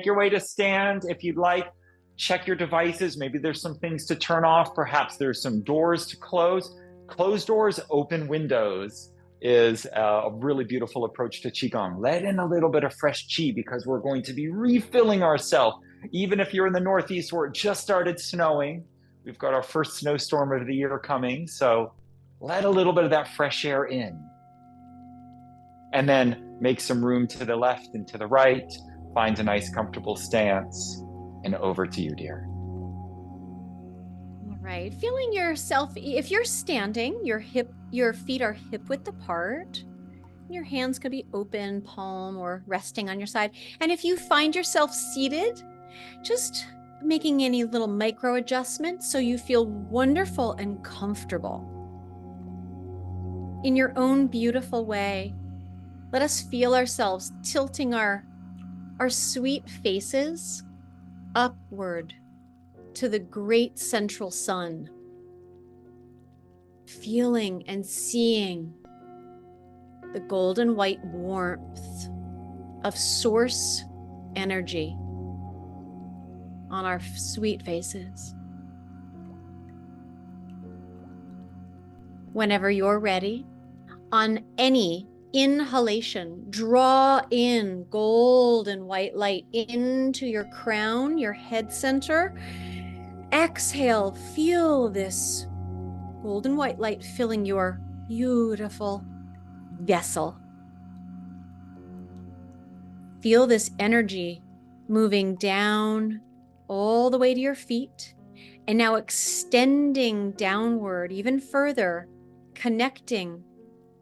your way to stand if you'd like. Check your devices. Maybe there's some things to turn off. Perhaps there's some doors to close. Close doors, open windows is a really beautiful approach to Qigong. Let in a little bit of fresh Qi because we're going to be refilling ourselves. Even if you're in the Northeast where it just started snowing, we've got our first snowstorm of the year coming. So let a little bit of that fresh air in. And then make some room to the left and to the right. Find a nice, comfortable stance. And over to you, dear. All right. Feeling yourself, if you're standing, your feet are hip width apart. Your hands could be open, palm, or resting on your side. And if you find yourself seated, just making any little micro adjustments so you feel wonderful and comfortable. In your own beautiful way, let us feel ourselves tilting our sweet faces upward to the great central sun, feeling and seeing the golden white warmth of source energy on our sweet faces. Whenever you're ready, on any inhalation, draw in golden white light into your crown, your head center. Exhale, feel this golden white light filling your beautiful vessel. Feel this energy moving down all the way to your feet and now extending downward even further, connecting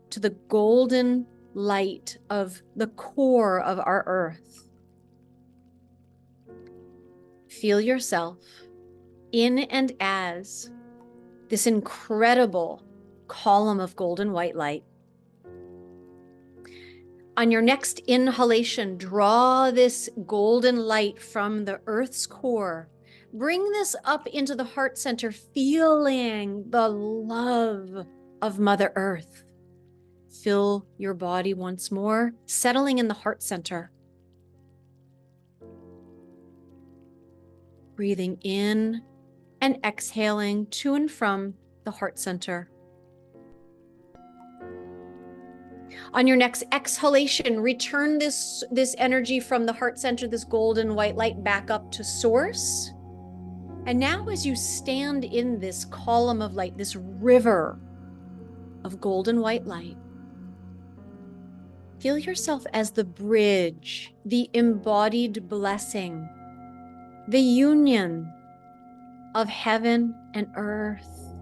to the golden light of the core of our earth. Feel yourself in and as this incredible column of golden white light. On your next inhalation, draw this golden light from the earth's core. Bring this up into the heart center, feeling the love of Mother Earth. Fill your body once more, settling in the heart center. Breathing in and exhaling to and from the heart center. On your next exhalation, return this energy from the heart center, this golden white light, back up to source. And now as you stand in this column of light, this river of golden white light, feel yourself as the bridge, the embodied blessing, the union of heaven and earth.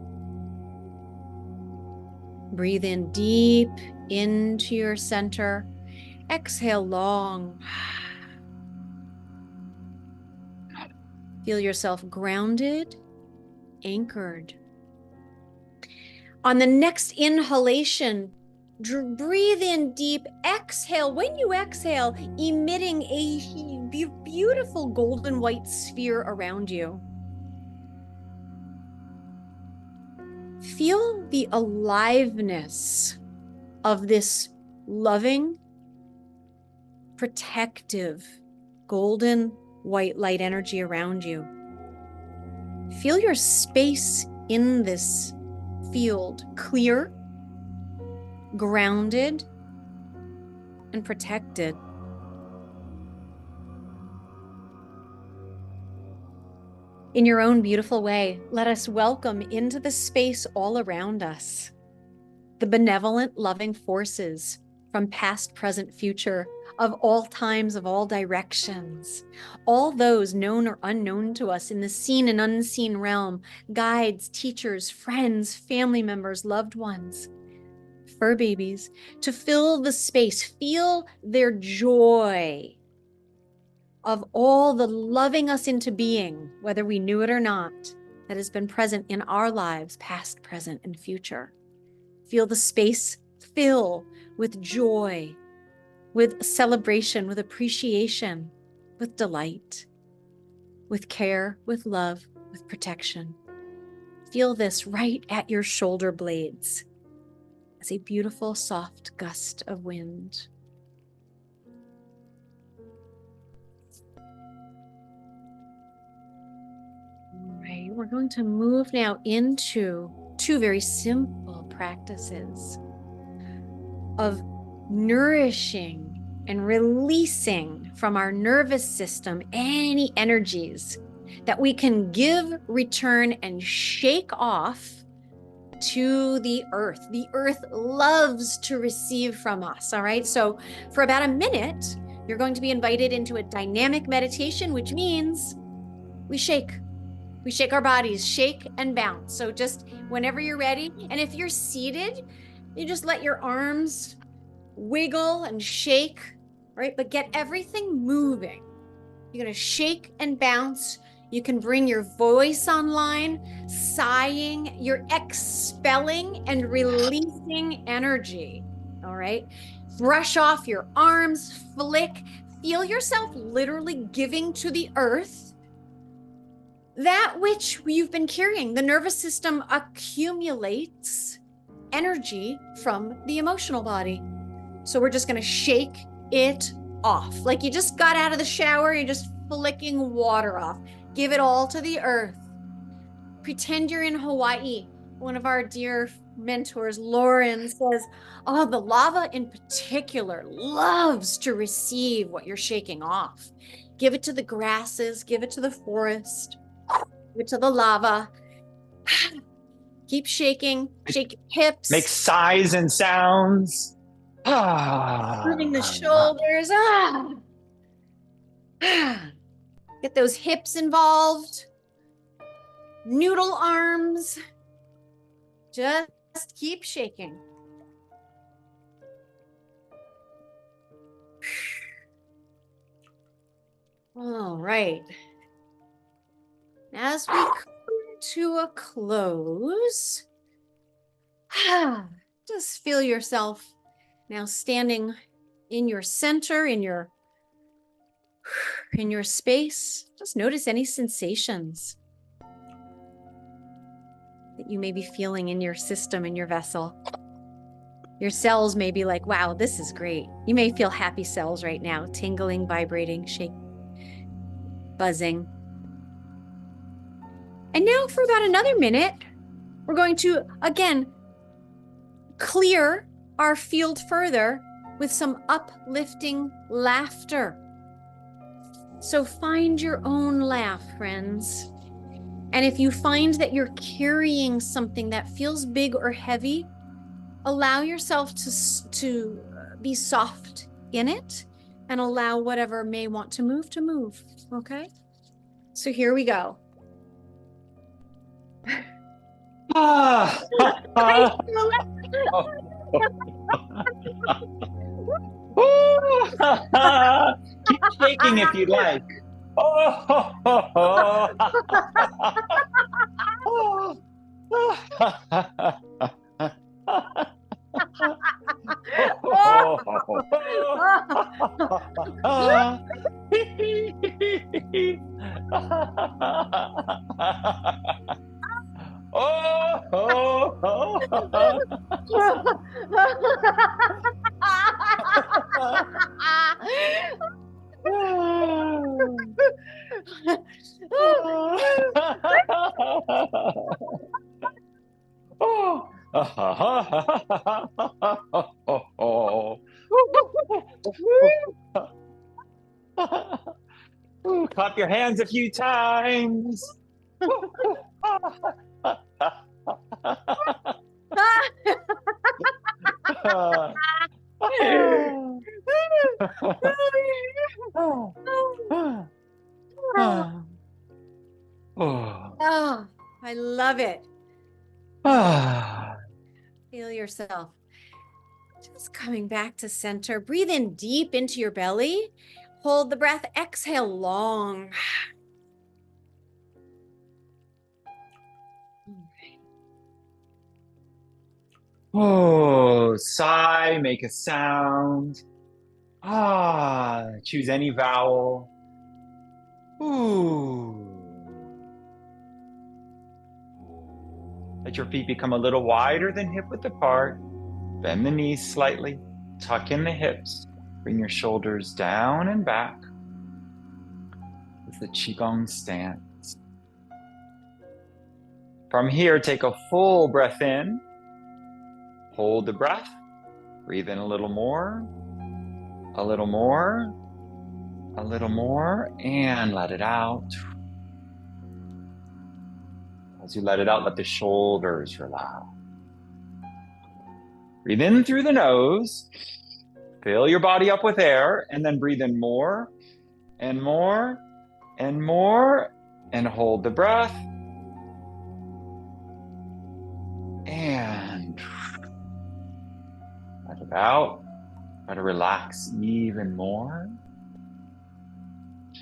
Breathe in deep into your center. Exhale long. Feel yourself grounded, anchored. On the next inhalation, breathe in deep, exhale. When you exhale, emitting a beautiful golden white sphere around you. Feel the aliveness of this loving, protective, golden white light energy around you. Feel your space in this field clear, grounded, and protected. In your own beautiful way, let us welcome into the space all around us the benevolent, loving forces from past, present, future, of all times, of all directions, all those known or unknown to us in the seen and unseen realm, guides, teachers, friends, family members, loved ones, fur babies, to fill the space, feel their joy of all the loving us into being, whether we knew it or not, that has been present in our lives, past, present, and future. Feel the space fill with joy, with celebration, with appreciation, with delight, with care, with love, with protection. Feel this right at your shoulder blades as a beautiful, soft gust of wind. we're going to move now into two very simple practices of nourishing and releasing from our nervous system any energies that we can give, return, and shake off to the earth. The earth loves to receive from us, all right? So for about a minute, you're going to be invited into a dynamic meditation, which means we shake. We shake our bodies, shake and bounce. So just whenever you're ready, and if you're seated, you just let your arms wiggle and shake, right? But get everything moving. You're going to shake and bounce. You can bring your voice online, sighing. You're expelling and releasing energy, all right? Brush off your arms, flick. Feel yourself literally giving to the earth that which you've been carrying. The nervous system accumulates energy from the emotional body. So we're just going to shake it off. Like you just got out of the shower, you're just flicking water off. Give it all to the earth. Pretend you're in Hawaii. One of our dear mentors, Lauren, says, oh, the lava in particular loves to receive what you're shaking off. Give it to the grasses, give it to the forest, give it to the lava. Keep shaking, shake your hips. Make sighs and sounds. Moving the shoulders. Get those hips involved. Noodle arms. Just keep shaking. All right. As we come to a close, just feel yourself now standing in your center, in your space. Just notice any sensations that you may be feeling in your system, in your vessel. Your cells may be like, wow, this is great. You may feel happy cells right now, tingling, vibrating, shaking, buzzing. And now for about another minute, we're going to, again, clear our field further with some uplifting laughter. So find your own laugh, friends. And if you find that you're carrying something that feels big or heavy, allow yourself to be soft in it and allow whatever may want to move, okay? So here we go. Keep shaking if you'd like. Clap your hands a few times. Oh, I love it. Feel yourself just coming back to center. Breathe in deep into your belly. Hold the breath. Exhale long. Oh, sigh, make a sound. Choose any vowel. Ooh. Let your feet become a little wider than hip width apart. Bend the knees slightly. Tuck in the hips. Bring your shoulders down and back. It's the Qigong stance. From here, take a full breath in. Hold the breath. Breathe in a little more, a little more, a little more, and let it out. As you let it out, let the shoulders relax. Breathe in through the nose. Fill your body up with air, and then breathe in more and more and more, and hold the breath. And let it out. Try to relax even more.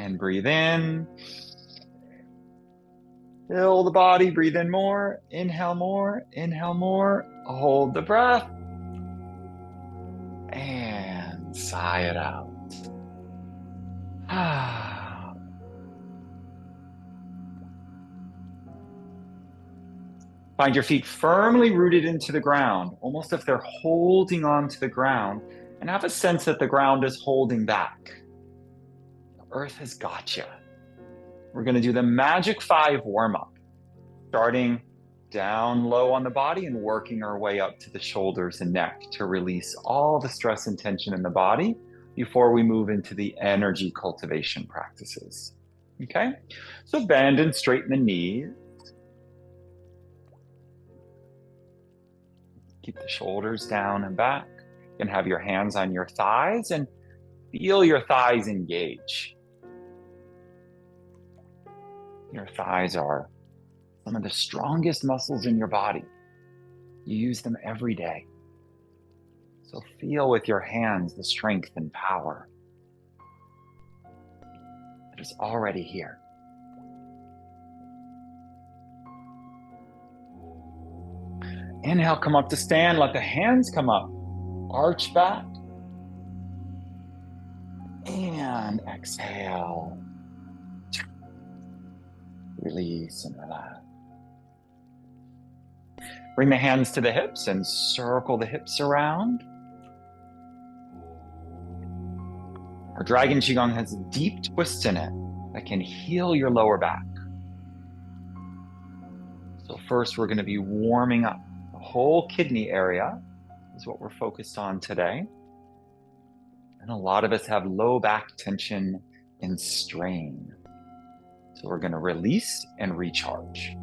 And breathe in. Fill the body, breathe in more, inhale more, hold the breath, and sigh it out. Find your feet firmly rooted into the ground, almost if they're holding on to the ground, and have a sense that the ground is holding back. The earth has got you. We're going to do the Magic 5 warm-up, starting down low on the body and working our way up to the shoulders and neck to release all the stress and tension in the body before we move into the energy cultivation practices. Okay? So bend and straighten the knees. Keep the shoulders down and back. You can have your hands on your thighs and feel your thighs engage. Your thighs are some of the strongest muscles in your body. You use them every day. So feel with your hands the strength and power that is already here. Inhale, come up to stand. Let the hands come up. Arch back. And exhale. Release and relax. Bring the hands to the hips and circle the hips around. Our Dragon Qigong has deep twists in it that can heal your lower back. So first, we're going to be warming up. The whole kidney area is what we're focused on today. And a lot of us have low back tension and strain. So we're going to release and recharge.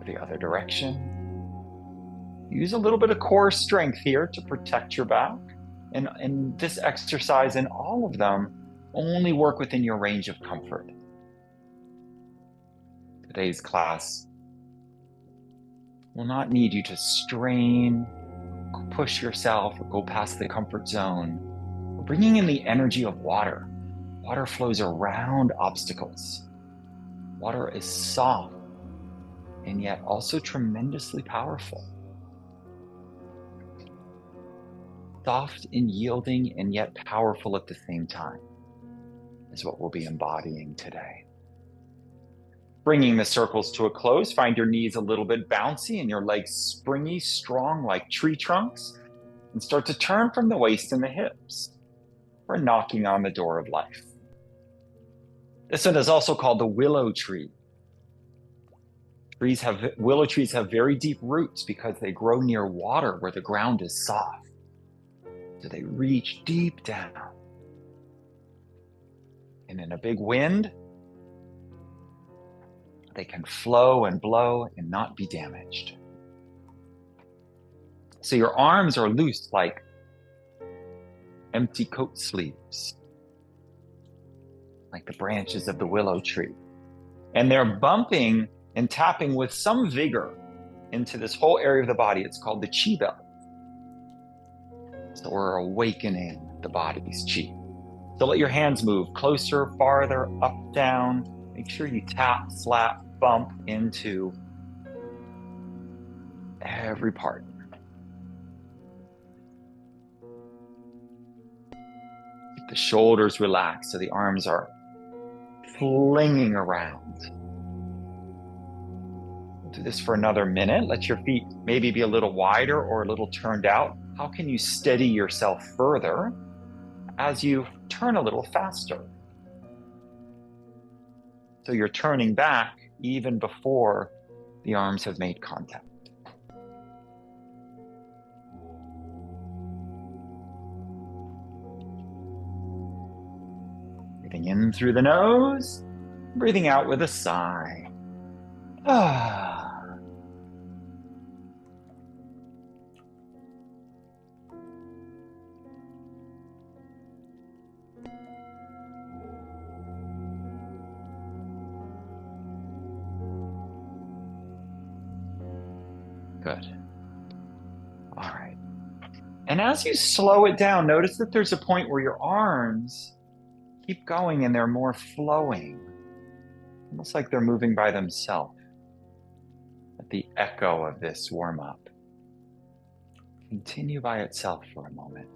The other direction. Use a little bit of core strength here to protect your back. And this exercise and all of them only work within your range of comfort. Today's class will not need you to strain, push yourself, or go past the comfort zone. We're bringing in the energy of water. Water flows around obstacles. Water is soft and yet also tremendously powerful. Soft and yielding and yet powerful at the same time is what we'll be embodying today. Bringing the circles to a close, find your knees a little bit bouncy and your legs springy, strong like tree trunks, and start to turn from the waist and the hips. We're knocking on the door of life. This one is also called the willow tree. Willow trees have very deep roots because they grow near water where the ground is soft. So they reach deep down. And in a big wind, they can flow and blow and not be damaged. So your arms are loose like empty coat sleeves, like the branches of the willow tree. And they're bumping and tapping with some vigor into this whole area of the body. It's called the chi belt. So we're awakening the body's chi. So let your hands move closer, farther, up, down. Make sure you tap, slap, bump into every part. Keep the shoulders relaxed so the arms are flinging around. We'll do this for another minute. Let your feet maybe be a little wider or a little turned out. How can you steady yourself further as you turn a little faster? So you're turning back even before the arms have made contact. Breathing in through the nose, breathing out with a sigh. Ah. Good. All right. And as you slow it down, notice that there's a point where your arms keep going and they're more flowing, almost like they're moving by themselves at the echo of this warm-up. Continue by itself for a moment.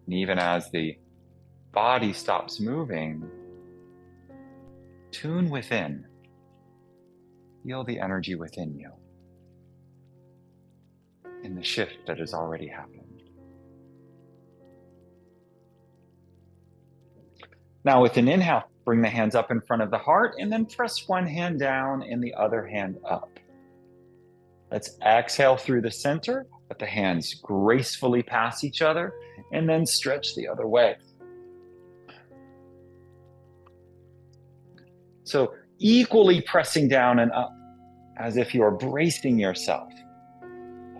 And even as the body stops moving, tune within. Feel the energy within you in the shift that has already happened. Now with an inhale, bring the hands up in front of the heart and then press one hand down and the other hand up. Let's exhale through the center, let the hands gracefully pass each other, and then stretch the other way. So equally pressing down and up, as if you're bracing yourself,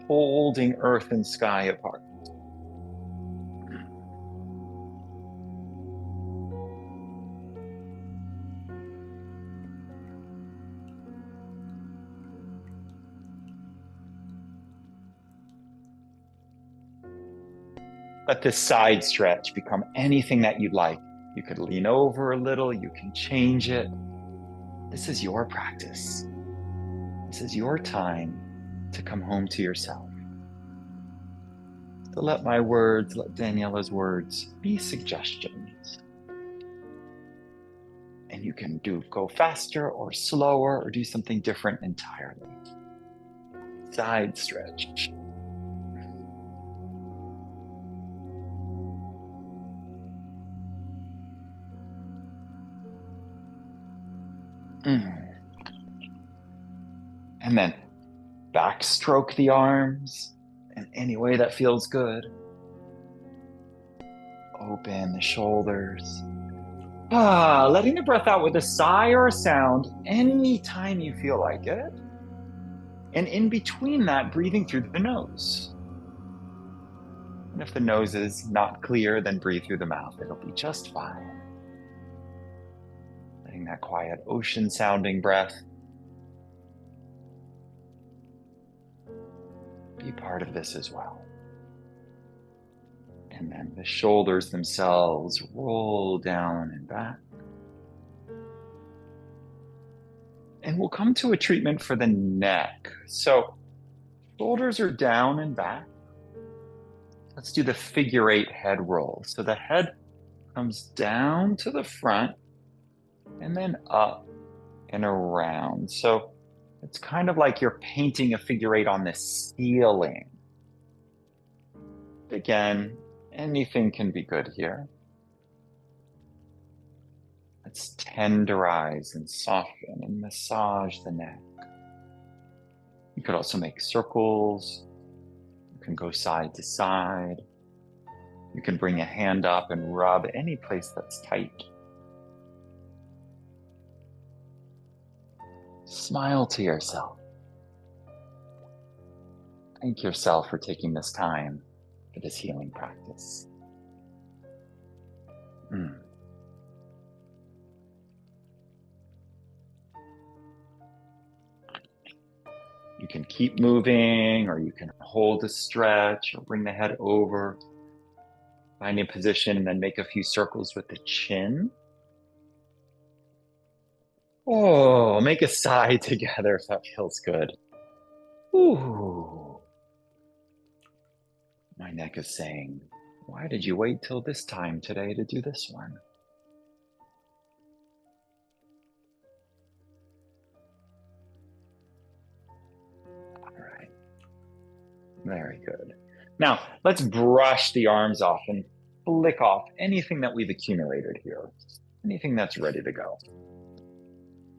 holding earth and sky apart. Let this side stretch become anything that you'd like. You could lean over a little, you can change it. This is your practice. This is your time to come home to yourself. So let my words, let Daniela's words be suggestions. And you can go faster or slower or do something different entirely. Side stretch. And then backstroke the arms in any way that feels good. Open the shoulders. Letting the breath out with a sigh or a sound anytime you feel like it. And in between that, breathing through the nose. And if the nose is not clear, then breathe through the mouth. It'll be just fine. Letting that quiet ocean sounding breath be part of this as well. And then the shoulders themselves roll down and back. And we'll come to a treatment for the neck. So shoulders are down and back. Let's do the figure 8 head roll. So the head comes down to the front and then up and around. So it's kind of like you're painting a figure 8 on the ceiling. Again, anything can be good here. Let's tenderize and soften and massage the neck. You could also make circles. You can go side to side. You can bring a hand up and rub any place that's tight. Smile to yourself. Thank yourself for taking this time for this healing practice. You can keep moving, or you can hold a stretch, or bring the head over. Find a position and then make a few circles with the chin. Oh, make a sigh together if that feels good. Ooh. My neck is saying, why did you wait till this time today to do this one? All right. Very good. Now, let's brush the arms off. And flick off anything that we've accumulated here, anything that's ready to go.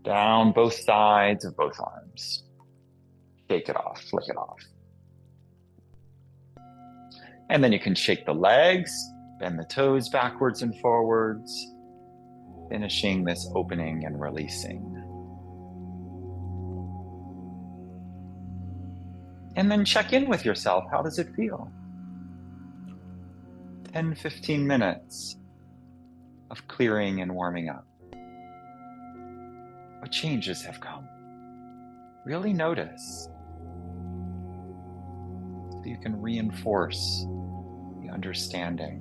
Down both sides of both arms. Shake it off, flick it off. And then you can shake the legs, bend the toes backwards and forwards, finishing this opening and releasing. And then check in with yourself. How does it feel? 10, 15 minutes of clearing and warming up. What changes have come? Really notice so you can reinforce the understanding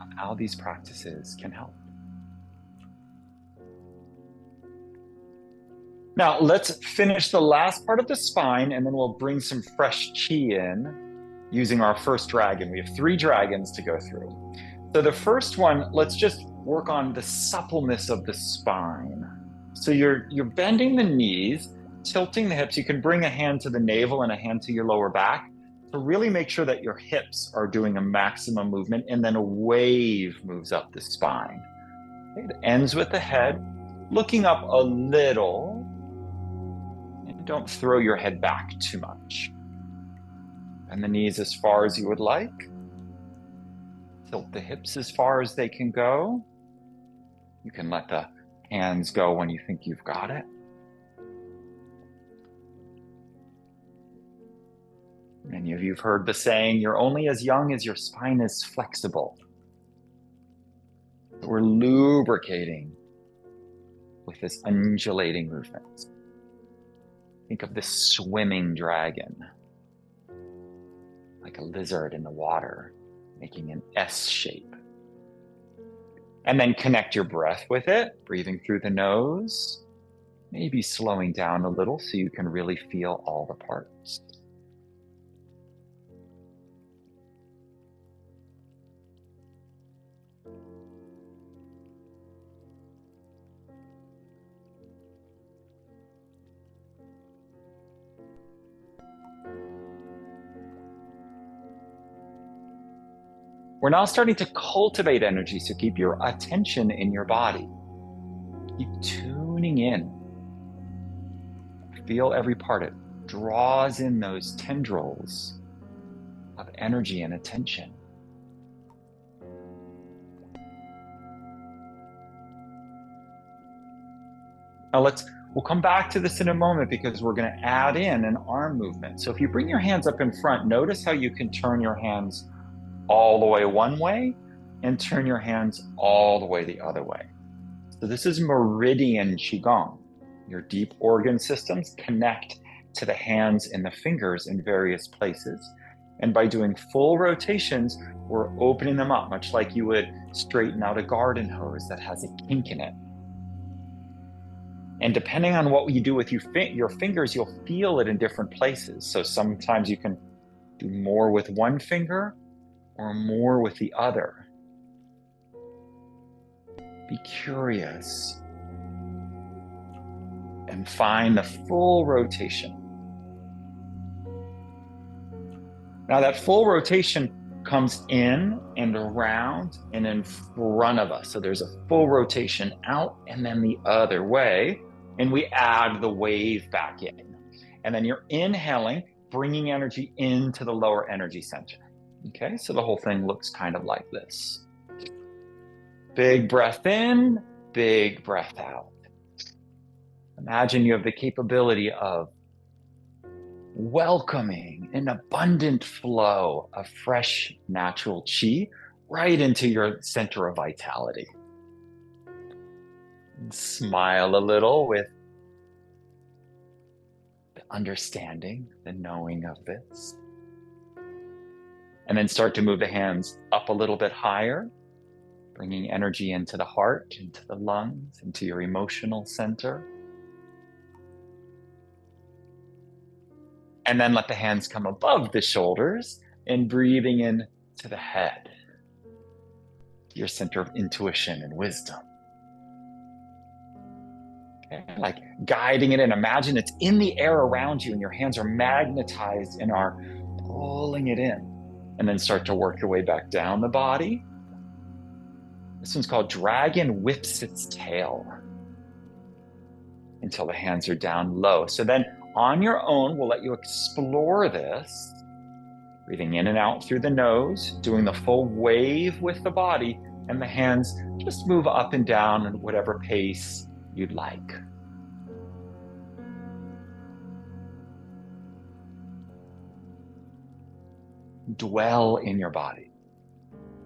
of how these practices can help. Now, let's finish the last part of the spine, and then we'll bring some fresh chi in using our first dragon. We have 3 dragons to go through. So the first one, let's just work on the suppleness of the spine. So you're bending the knees, tilting the hips. You can bring a hand to the navel and a hand to your lower back to really make sure that your hips are doing a maximum movement, and then a wave moves up the spine. Okay, it ends with the head, looking up a little. Don't throw your head back too much. Bend the knees as far as you would like. Tilt the hips as far as they can go. You can let the hands go when you think you've got it. Many of you have heard the saying, you're only as young as your spine is flexible. We're lubricating with this undulating movement. Think of this swimming dragon, like a lizard in the water, making an S shape. And then connect your breath with it, breathing through the nose, maybe slowing down a little so you can really feel all the parts. We're now starting to cultivate energy, so keep your attention in your body. Keep tuning in. Feel every part. It draws in those tendrils of energy and attention. Now we'll come back to this in a moment because we're going to add in an arm movement. So if you bring your hands up in front, notice how you can turn your hands all the way one way and turn your hands all the way the other way. So this is meridian Qigong. Your deep organ systems connect to the hands and the fingers in various places. And by doing full rotations, we're opening them up, much like you would straighten out a garden hose that has a kink in it. And depending on what you do with your fingers, you'll feel it in different places. So sometimes you can do more with one finger or more with the other. Be curious and find the full rotation. Now that full rotation comes in and around and in front of us. So there's a full rotation out and then the other way. And we add the wave back in. And then you're inhaling, bringing energy into the lower energy center. Okay, so the whole thing looks kind of like this. Big breath in, big breath out. Imagine you have the capability of welcoming an abundant flow of fresh, natural chi right into your center of vitality. And smile a little with the understanding, the knowing of this. And then start to move the hands up a little bit higher, bringing energy into the heart, into the lungs, into your emotional center. And then let the hands come above the shoulders and breathing in to the head, your center of intuition and wisdom. Okay, like guiding it in. Imagine it's in the air around you and your hands are magnetized and are pulling it in. And then start to work your way back down the body. This one's called Dragon Whips Its Tail until the hands are down low. So then on your own, we'll let you explore this, breathing in and out through the nose, doing the full wave with the body, and the hands just move up and down at whatever pace you'd like. Dwell in your body.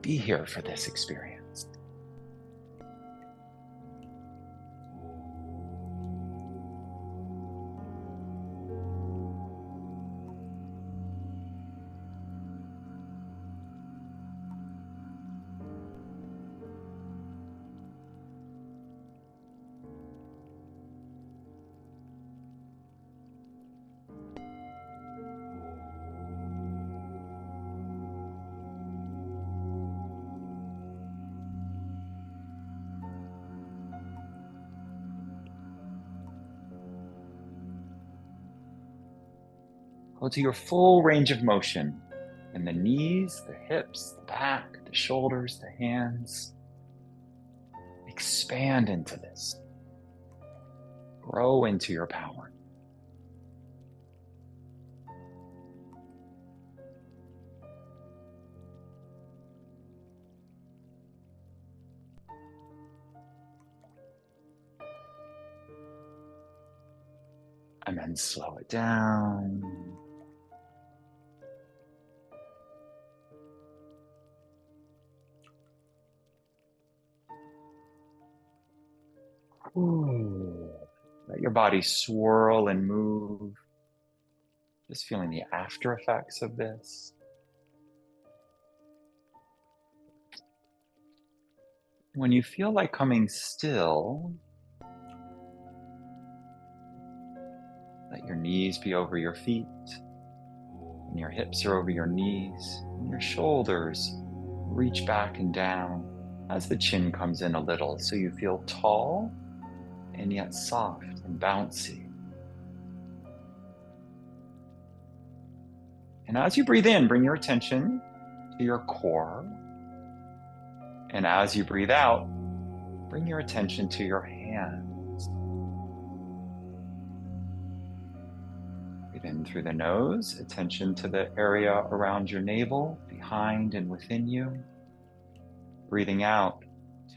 Be here for this experience. Go to your full range of motion in the knees, the hips, the back, the shoulders, the hands. Expand into this. Grow into your power. And then slow it down. Ooh. Let your body swirl and move. Just feeling the after effects of this. When you feel like coming still, let your knees be over your feet, and your hips are over your knees, and your shoulders reach back and down as the chin comes in a little, so you feel tall and yet soft and bouncy. And as you breathe in, bring your attention to your core. And as you breathe out, bring your attention to your hands. Breathe in through the nose, attention to the area around your navel, behind and within you. Breathing out,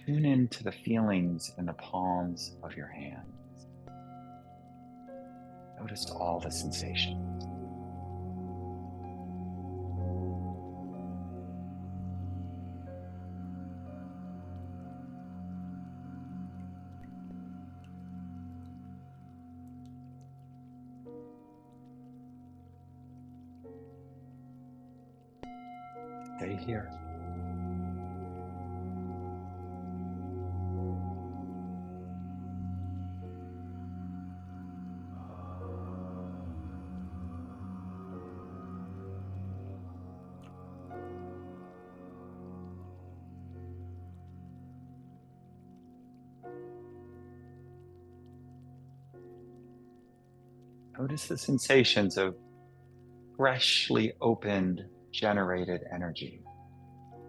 tune into the feelings in the palms of your hands. Notice all the sensations. Stay here. Notice the sensations of freshly opened, generated energy.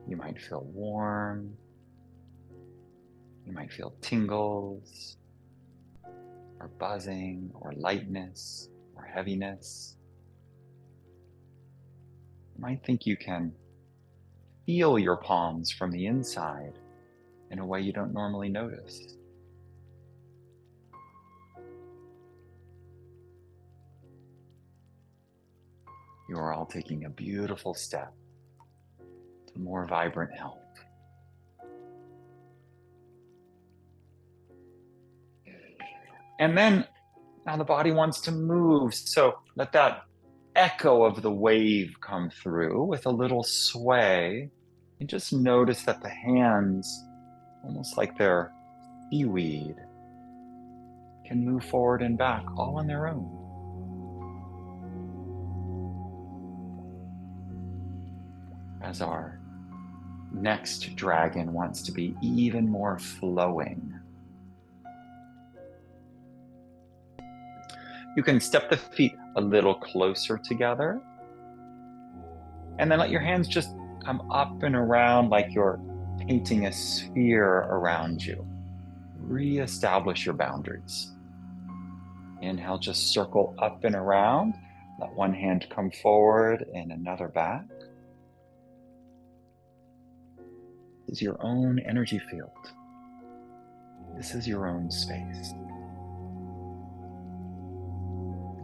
You might feel warm. You might feel tingles, or buzzing, or lightness, or heaviness. You might think you can feel your palms from the inside in a way you don't normally notice. You are all taking a beautiful step to more vibrant health. And then now the body wants to move, so let that echo of the wave come through with a little sway. And just notice that the hands, almost like they're seaweed, can move forward and back all on their own. As our next dragon wants to be even more flowing. You can step the feet a little closer together. And then let your hands just come up and around like you're painting a sphere around you. Reestablish your boundaries. Inhale, just circle up and around. Let one hand come forward and another back. This is your own energy field. This is your own space.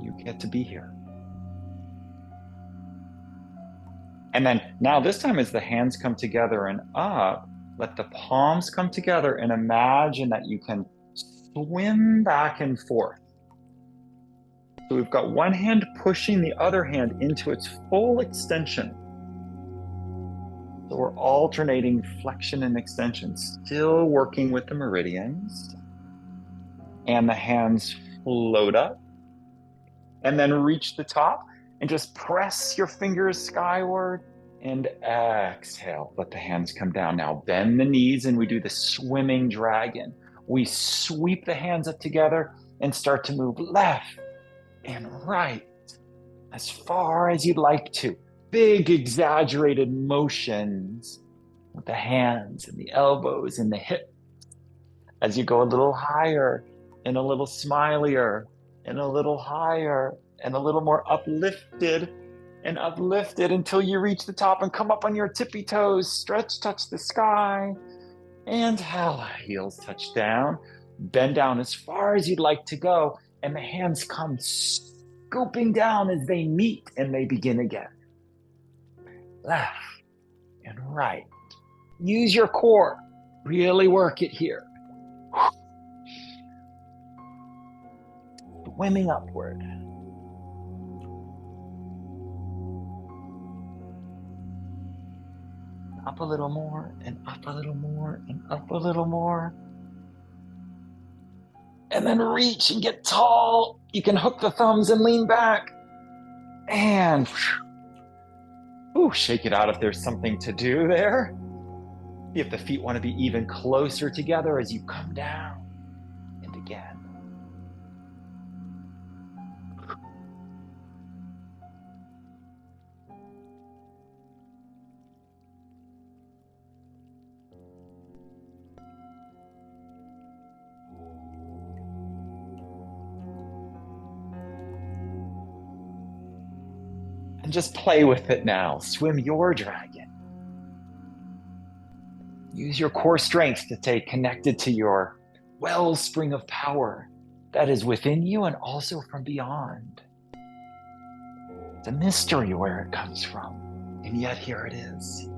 You get to be here. And then now this time as the hands come together and up, let the palms come together and imagine that you can swim back and forth. So we've got one hand pushing the other hand into its full extension. So we're alternating flexion and extension, still working with the meridians. And the hands float up. And then reach the top and just press your fingers skyward and exhale. Let the hands come down. Now bend the knees and we do the swimming dragon. We sweep the hands up together and start to move left and right as far as you'd like to. Big exaggerated motions with the hands and the elbows and the hips as you go a little higher and a little smilier and a little higher and a little more uplifted and uplifted until you reach the top and come up on your tippy toes. Stretch, touch the sky, and heels touch down. Bend down as far as you'd like to go, and the hands come scooping down as they meet and they begin again. Left and right. Use your core. Really work it here. Swimming upward. Up a little more, and up a little more, and up a little more. And then reach and get tall. You can hook the thumbs and lean back. And shake it out if there's something to do there. See if the feet want to be even closer together as you come down. And again. And just play with it now. Swim your dragon. Use your core strength to stay connected to your wellspring of power that is within you and also from beyond. It's a mystery where it comes from, and yet here it is.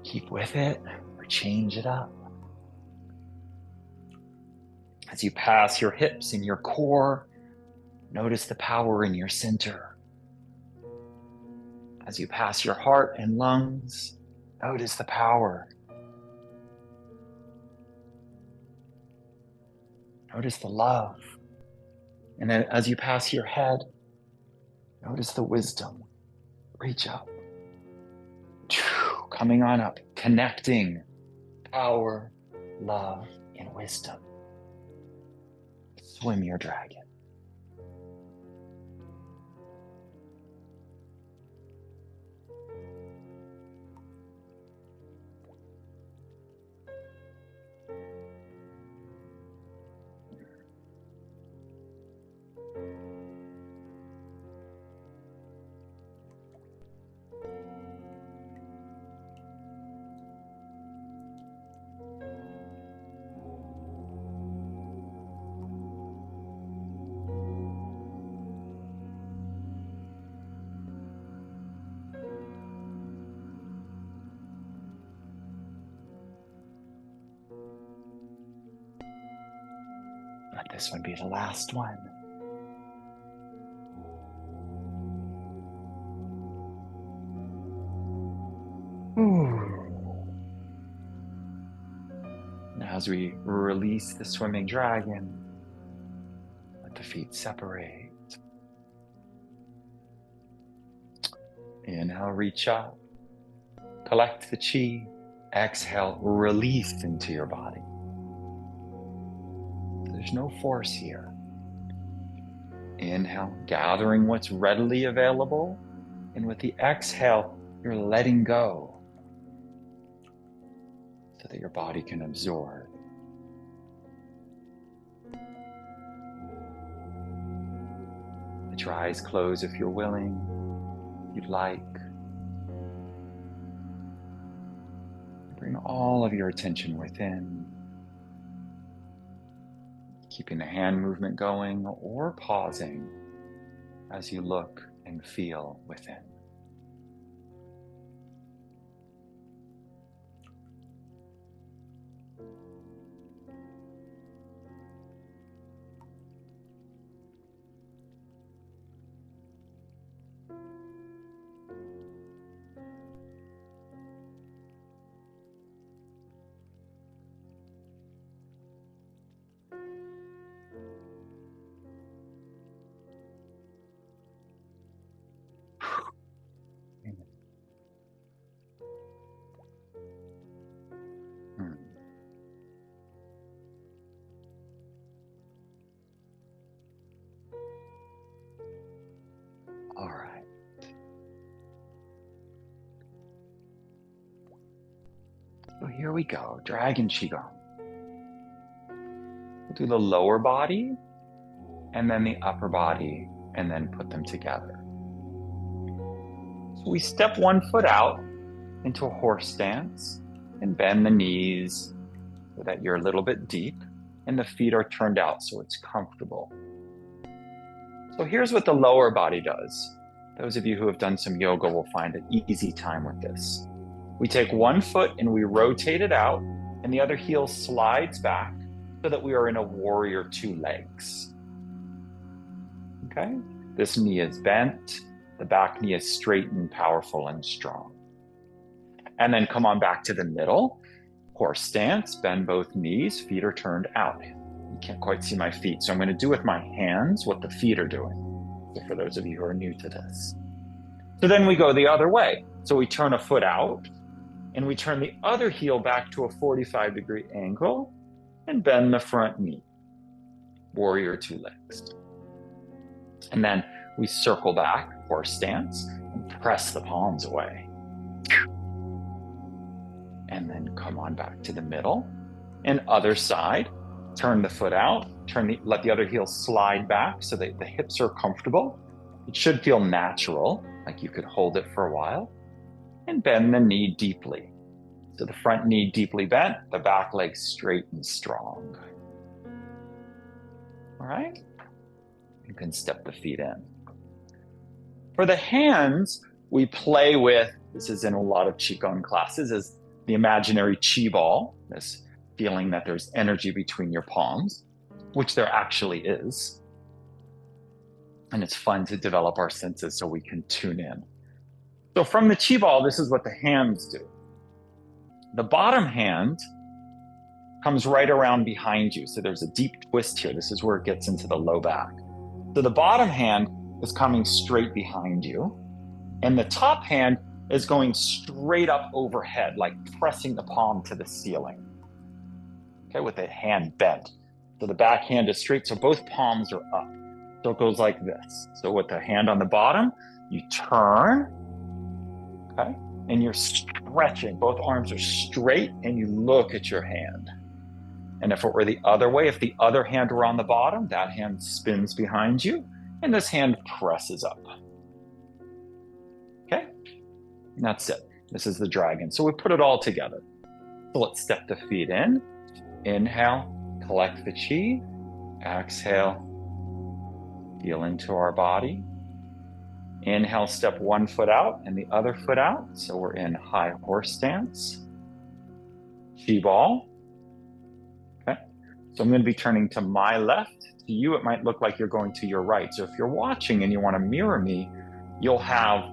Keep with it or change it up. As you pass your hips and your core, notice the power in your center. As you pass your heart and lungs, notice the power. Notice the love. And then as you pass your head, notice the wisdom. Reach up. Coming on up, connecting power, love, and wisdom. Swim your dragon. Let this one be the last one. Now as we release the swimming dragon, let the feet separate. Inhale, reach up, collect the chi, Exhale, release into your body. There's no force here. Inhale, gathering what's readily available. And with the exhale, you're letting go so that your body can absorb. Let your eyes close if you're willing, if you'd like. Bring all of your attention within, keeping the hand movement going or pausing as you look and feel within. All right. So here we go, Dragon Qigong. We'll do the lower body and then the upper body and then put them together. So we step one foot out into a horse stance and bend the knees so that you're a little bit deep and the feet are turned out so it's comfortable. So here's what the lower body does. Those of you who have done some yoga will find an easy time with this. We take one foot and we rotate it out, and the other heel slides back so that we are in a warrior two legs. Okay? This knee is bent, the back knee is straight and powerful and strong. And then come on back to the middle, horse stance, bend both knees, feet are turned out. You can't quite see my feet, so I'm going to do with my hands what the feet are doing. So for those of you who are new to this. So then we go the other way. So we turn a foot out, and we turn the other heel back to a 45-degree angle and bend the front knee. Warrior two legs. And then we circle back, horse stance, and press the palms away. And then come on back to the middle. And other side, turn the foot out, let the other heel slide back so that the hips are comfortable. It should feel natural, like you could hold it for a while. And bend the knee deeply. So the front knee deeply bent, the back leg straight and strong. All right? You can step the feet in. For the hands, we play with, this is in a lot of Qigong classes, is the imaginary Qi ball, this feeling that there's energy between your palms, which there actually is. And it's fun to develop our senses so we can tune in. So from the Qi ball, this is what the hands do. The bottom hand comes right around behind you. So there's a deep twist here. This is where it gets into the low back. So the bottom hand is coming straight behind you. And the top hand is going straight up overhead, like pressing the palm to the ceiling. Okay, with the hand bent. So the back hand is straight, so both palms are up. So it goes like this. So with the hand on the bottom, you turn, okay? And you're stretching. Both arms are straight and you look at your hand. And if it were the other way, if the other hand were on the bottom, that hand spins behind you and this hand presses up. Okay? And that's it. This is the dragon. So we put it all together. So let's step the feet in. Inhale, collect the chi. Exhale, feel into our body. Inhale, step one foot out and the other foot out. So we're in high horse stance. Qi ball. Okay. So I'm going to be turning to my left. To you, it might look like you're going to your right. So if you're watching and you want to mirror me, you'll have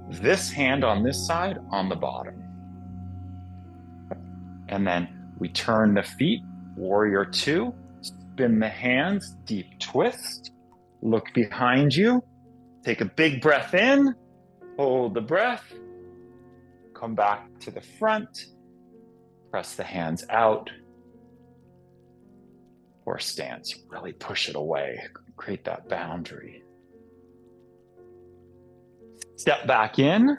this hand on this side on the bottom. And then we turn the feet, warrior two, spin the hands, deep twist, look behind you, take a big breath in, hold the breath, come back to the front, Press the hands out. Or stance, really push it away. Create that boundary. Step back in.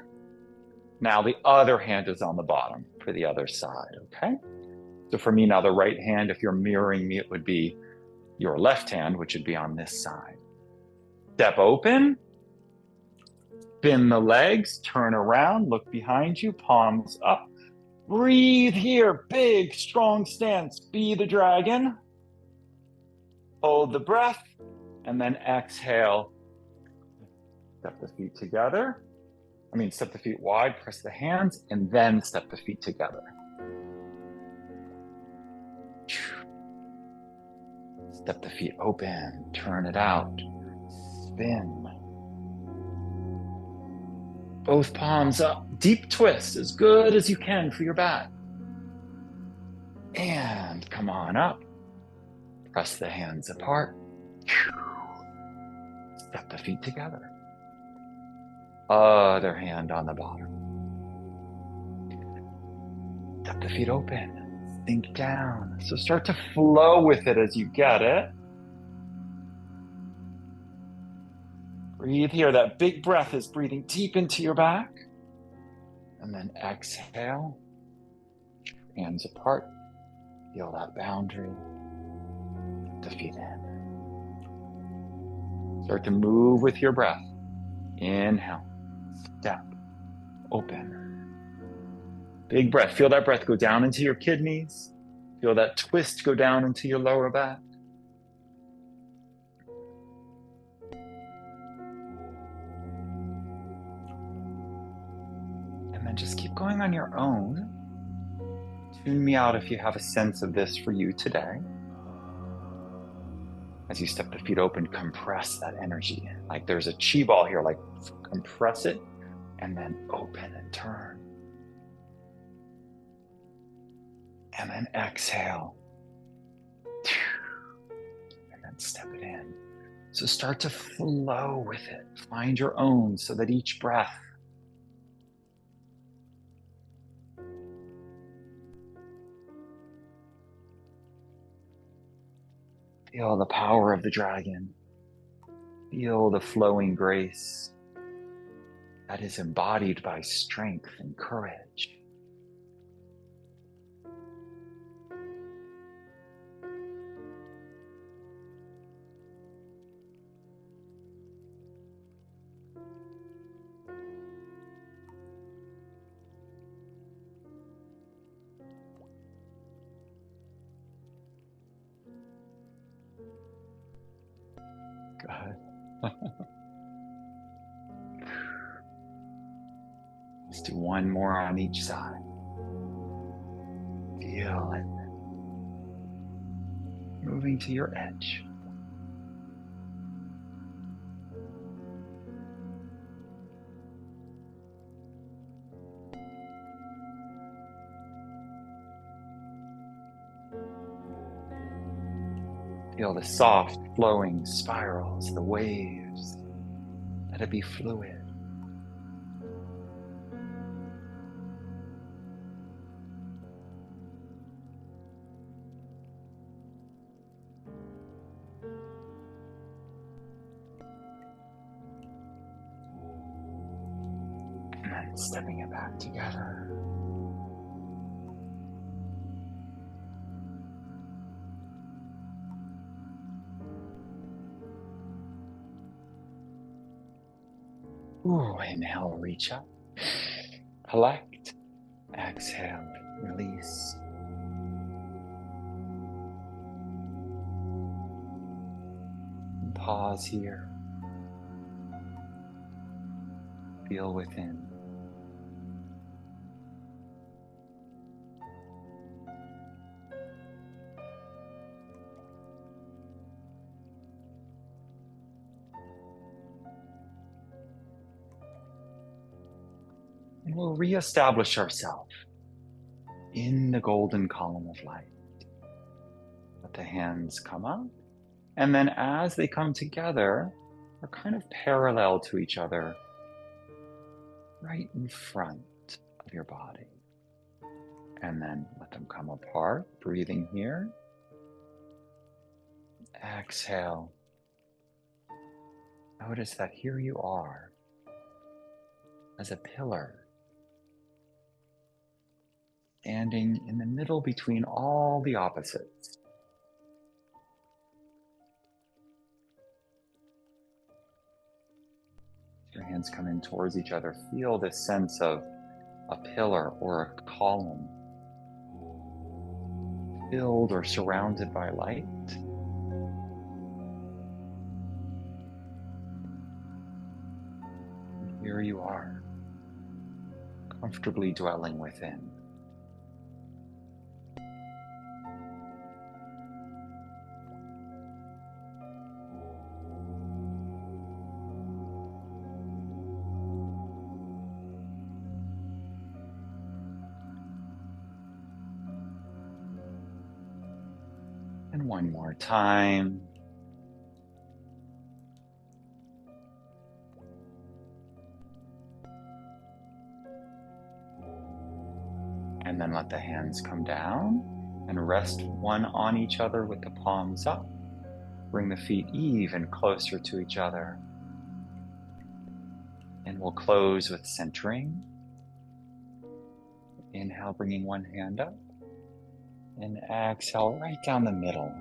Now the other hand is on the bottom for the other side, okay? So for me now, the right hand, if you're mirroring me, it would be your left hand, which would be on this side. Step open. Bend the legs, turn around, look behind you, palms up. Breathe here, big, strong stance. Be the dragon. Hold the breath, and then exhale. Step the feet together. Step the feet wide, press the hands, and then step the feet together. Step the feet open, turn it out, spin. Both palms up, deep twist, as good as you can for your back. And come on up. Press the hands apart. Step the feet together. Other hand on the bottom. Step the feet open. Sink down. So start to flow with it as you get it. Breathe here. That big breath is breathing deep into your back. And then exhale. Hands apart. Feel that boundary. The feet in. Start to move with your breath. Inhale. Step. Open. Big breath. Feel that breath go down into your kidneys. Feel that twist go down into your lower back. And then just keep going on your own. Tune me out if you have a sense of this for you today. As you step the feet open, compress that energy. Like there's a chi ball here, like compress it and then open and turn. And then exhale. And then step it in. So start to flow with it. Find your own so that each breath feel the power of the dragon. Feel the flowing grace that is embodied by strength and courage. Good. Let's do one more on each side. Feel it. Moving to your edge. Feel the soft flowing spirals, the waves. Let it be fluid. And then stepping it back together. Ooh, inhale, reach up. Collect. Exhale, release. And pause here. Feel within. And we'll reestablish ourselves in the golden column of light. Let the hands come up. And then as they come together, they're kind of parallel to each other, right in front of your body. And then let them come apart, breathing here. Exhale. Notice that here you are as a pillar, standing in the middle between all the opposites. Your hands come in towards each other. Feel this sense of a pillar or a column, filled or surrounded by light. And here you are, comfortably dwelling within. And one more time. And then let the hands come down and rest one on each other with the palms up. Bring the feet even closer to each other. And we'll close with centering. Inhale, bringing one hand up. And exhale right down the middle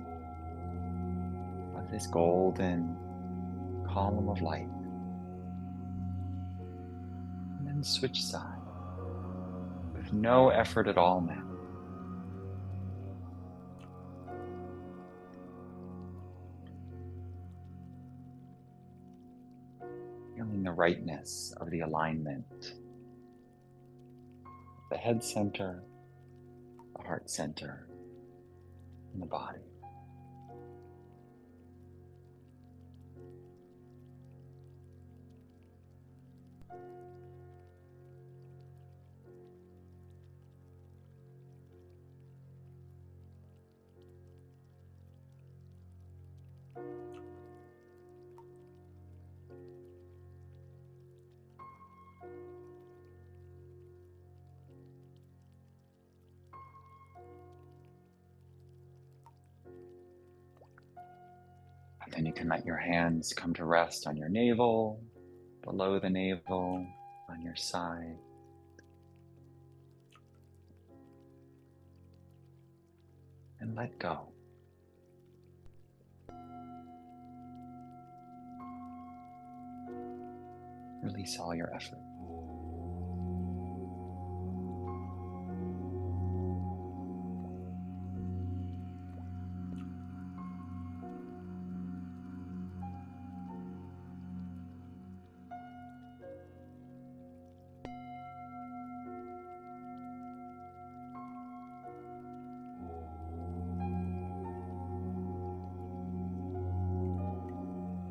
of this golden column of light. And then switch sides with no effort at all now. Feeling the rightness of the alignment. The head center, the heart center, and the body. And then you can let your hands come to rest on your navel, below the navel, on your side. And let go. Release all your effort.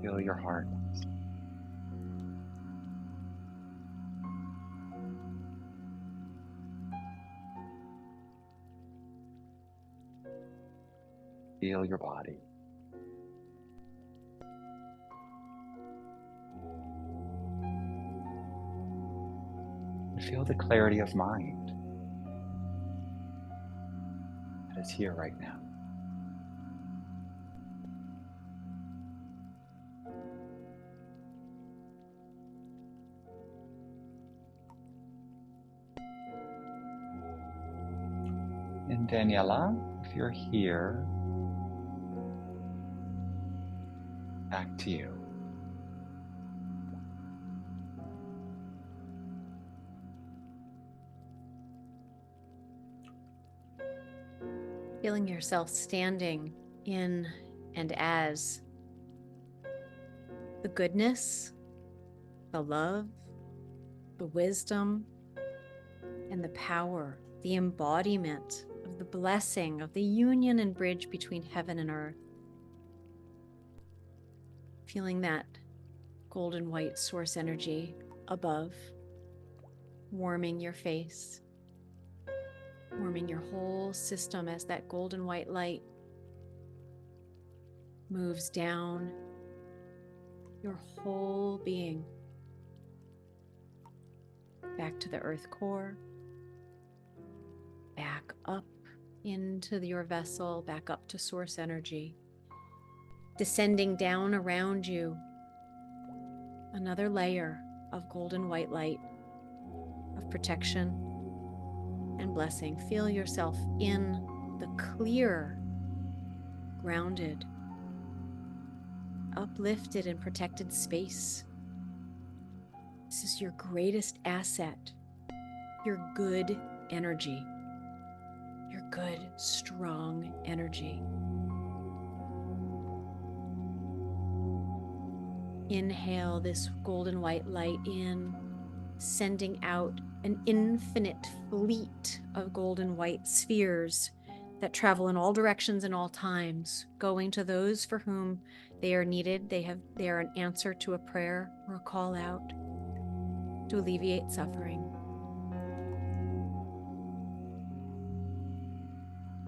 Feel your heart. Feel your body. And feel the clarity of mind that is here right now. And Daniela, if you're here, back to you. Feeling yourself standing in and as the goodness, the love, the wisdom, and the power, the embodiment of the blessing of the union and bridge between heaven and earth. Feeling that golden white source energy above, warming your face, warming your whole system as that golden white light moves down your whole being, back to the earth core, back up into your vessel, back up to source energy. Descending down around you, another layer of golden white light, of protection and blessing. Feel yourself in the clear, grounded, uplifted, and protected space. This is your greatest asset, your good energy, your good, strong energy. Inhale this golden white light in, sending out an infinite fleet of golden white spheres that travel in all directions and all times, going to those for whom they are needed. They are an answer to a prayer or a call out to alleviate suffering.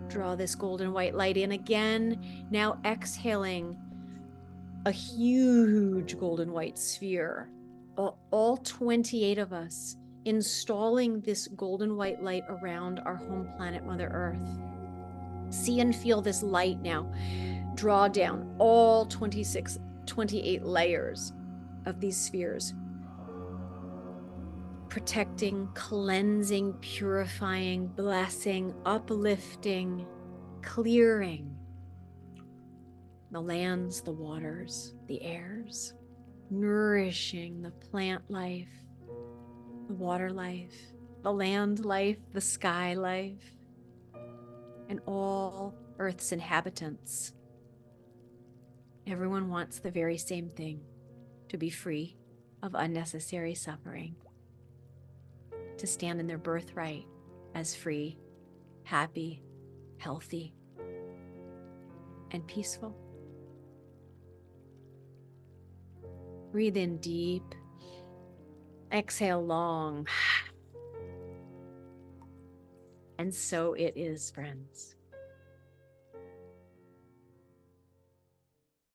Draw this golden white light in again, now exhaling a huge golden white sphere. All 28 of us installing this golden white light around our home planet, Mother Earth. See and feel this light now draw down all 28 layers of these spheres, protecting, cleansing, purifying, blessing, uplifting, clearing the lands, the waters, the airs, nourishing the plant life, the water life, the land life, the sky life, and all Earth's inhabitants. Everyone wants the very same thing, to be free of unnecessary suffering, to stand in their birthright as free, happy, healthy, and peaceful. Breathe in deep. Exhale long. And so it is, friends.